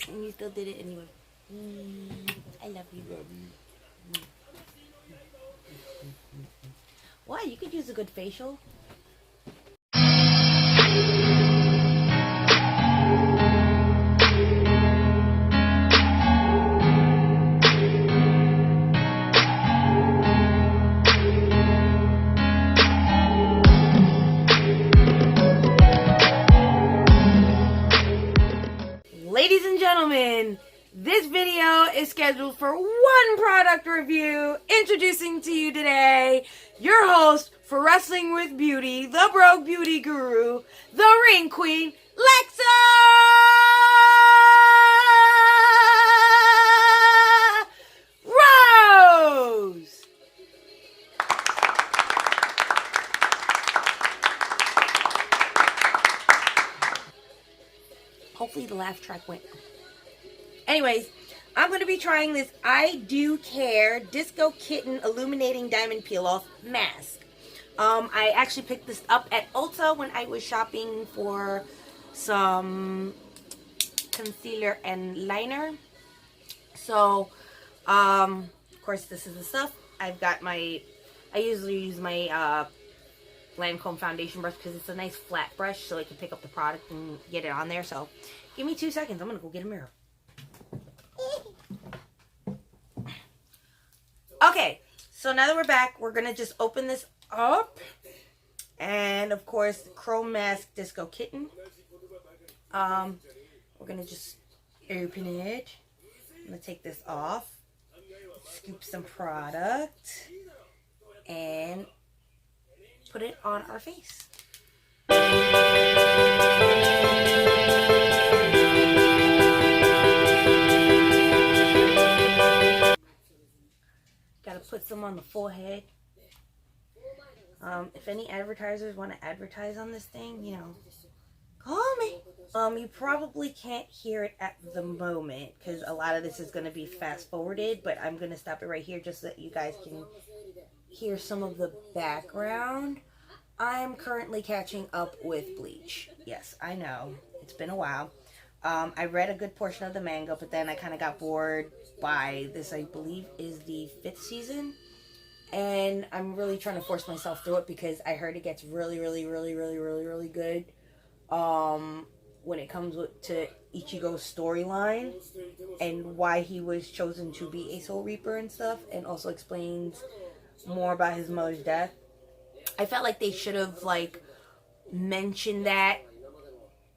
And you still did it anyway. I love you. Love you. Why? You could use a good facial. Ladies and gentlemen, this video is scheduled for one product review. Introducing to you today, your host for Wrestling with Beauty, the Broke Beauty Guru, the Ring Queen, Lexa Rose! Hopefully the laugh track went. Anyways, I'm going to be trying this I Do Care Disco Kitten Illuminating Diamond Peel Off Mask. I actually picked this up at Ulta when I was shopping for some concealer and liner. So, of course, this is the stuff. I've got I usually use my Lancome foundation brush because it's a nice flat brush so I can pick up the product and get it on there. So, give me 2 seconds. I'm going to go get a mirror. Okay, so now that we're back, we're going to just open this up. And, of course, the Chrome Mask Disco Kitten. We're going to just open it. I'm going to take this off. Scoop some product. And put it on our face. Gotta put some on the forehead. If any advertisers want to advertise on this thing, you know, call me. You probably can't hear it at the moment because a lot of this is going to be fast forwarded, but I'm going to stop it right here just so that you guys can hear some of the background. I'm currently catching up with Bleach. Yes, I know. It's been a while. I read a good portion of the manga, but then I kind of got bored by this, I believe, is the 5th season. And I'm really trying to force myself through it because I heard it gets really good. When it comes to Ichigo's storyline and why he was chosen to be a Soul Reaper and stuff, and also explains more about his mother's death. I felt like they should have mentioned that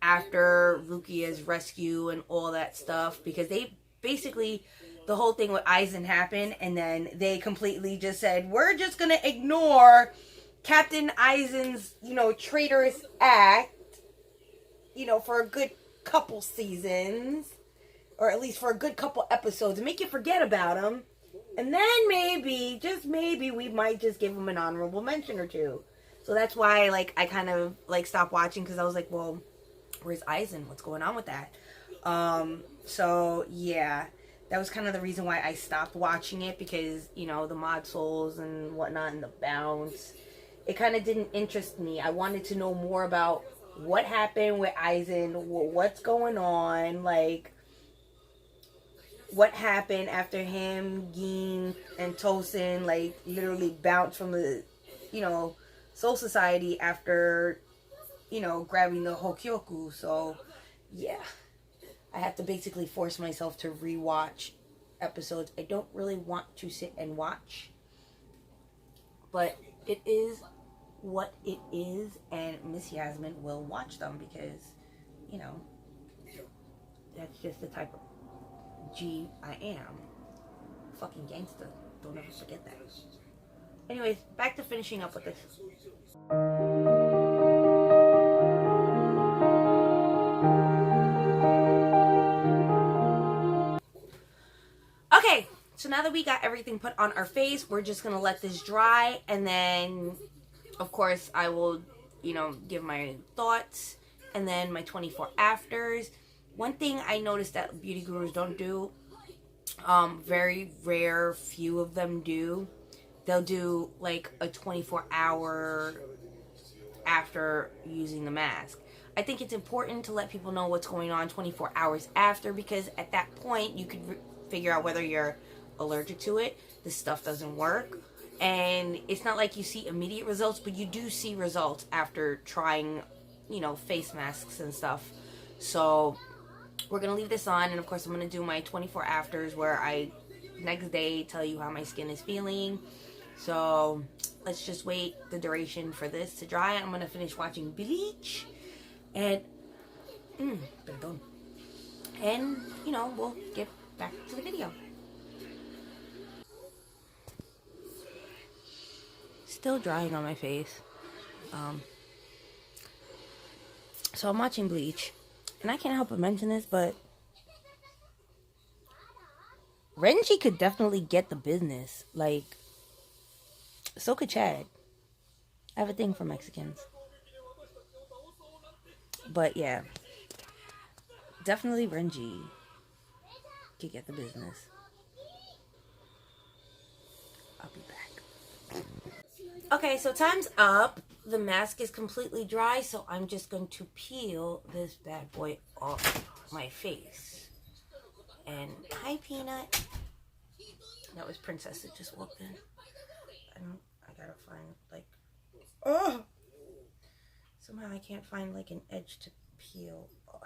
after Rukia's rescue and all that stuff, because they basically, the whole thing with Aizen happened and then they completely just said, we're just gonna ignore Captain Aizen's, traitorous act, for a good couple seasons, or at least for a good couple episodes, and make you forget about him. And then maybe, just maybe, we might just give him an honorable mention or two. So that's why, I kind of, stopped watching, because I was like, well, where's Aizen? What's going on with that? So, yeah. That was kind of the reason why I stopped watching it, because, the mod souls and whatnot, and the bounce. It kind of didn't interest me. I wanted to know more about what happened with Aizen, what's going on, what happened after him, Gin, and Tosin, literally bounced from the, Soul Society after, grabbing the Hokyoku. So, yeah. I have to basically force myself to rewatch episodes I don't really want to sit and watch. But it is what it is, and Miss Yasmin will watch them because, that's just the type of G I am. Fucking gangster. Don't ever forget that. Anyways, back to finishing up with this. Okay, so now that we got everything put on our face, we're just going to let this dry, and then, of course, I will, give my thoughts, and then my 24 afters. One thing I noticed that beauty gurus don't do, very rare, few of them do, they'll do, a 24-hour after using the mask. I think it's important to let people know what's going on 24 hours after, because at that point you could figure out whether you're allergic to it. This stuff doesn't work. And it's not like you see immediate results, but you do see results after trying, you know, face masks and stuff. So we're going to leave this on. And of course, I'm going to do my 24 afters where I, next day, tell you how my skin is feeling. So let's just wait the duration for this to dry. I'm going to finish watching Bleach. And, perdón. And, you know, we'll get back to the video. Still drying on my face. So I'm watching Bleach, and I can't help but mention this, but Renji could definitely get the business. Like, so could Chad. I have a thing for Mexicans. But yeah, definitely Renji could get the business. I'll be back. Okay, so time's up. The mask is completely dry, so I'm just going to peel this bad boy off my face. And hi, Peanut. That was Princess that just walked in. I gotta find, like, oh! Somehow I can't find, like, an edge to peel off.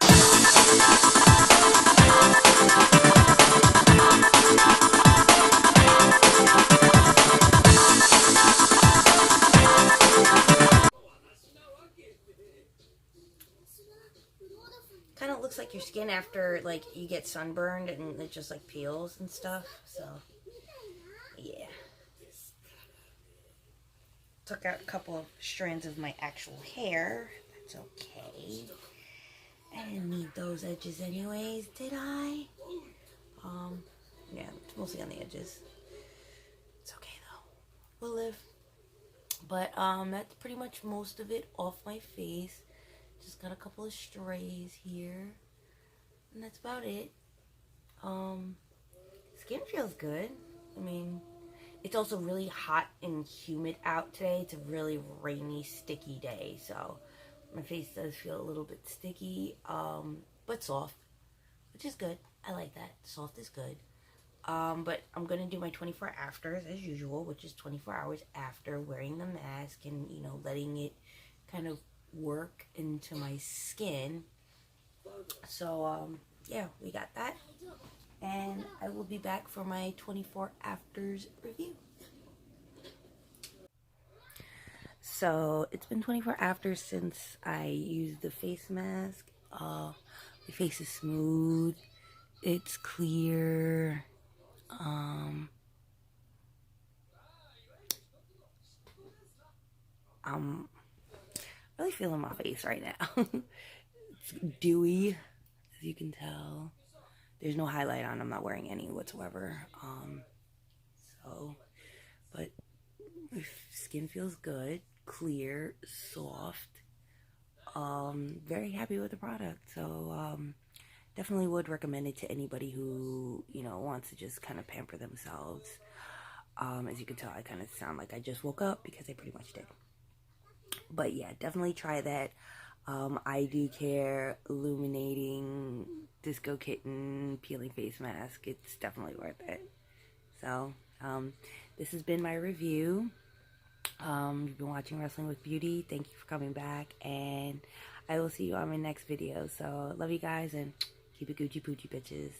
Kind of looks like your skin after, like, you get sunburned and it just, like, peels and stuff. So, yeah. Took out a couple of strands of my actual hair. That's okay. I didn't need those edges anyways, did I? Yeah, it's mostly on the edges. It's okay, though. We'll live. But, that's pretty much most of it off my face. Just got a couple of strays here, and that's about it. Skin feels good. I mean, it's also really hot and humid out today. It's a really rainy, sticky day, so my face does feel a little bit sticky, but soft, which is good. I like that. Soft is good. But I'm gonna do my 24 afters as usual, which is 24 hours after wearing the mask and, you know, letting it kind of work into my skin. So yeah, we got that, and I will be back for my 24 afters review. So it's been 24 afters since I used the face mask. My face is smooth, it's clear. I'm really feeling my face right now. It's dewy, as you can tell. There's no highlight on. I'm not wearing any whatsoever. But my skin feels good, clear, soft. Very happy with the product. So, definitely would recommend it to anybody who, you know, wants to just kind of pamper themselves. As you can tell, I kind of sound like I just woke up because I pretty much did. But yeah, definitely try that. I do care illuminating disco kitten peeling face mask. It's definitely worth it. So, this has been my review. You've been watching Wrestling with Beauty. Thank you for coming back, and I will see you on my next video. So, love you guys, and keep it Gucci Poochie, bitches.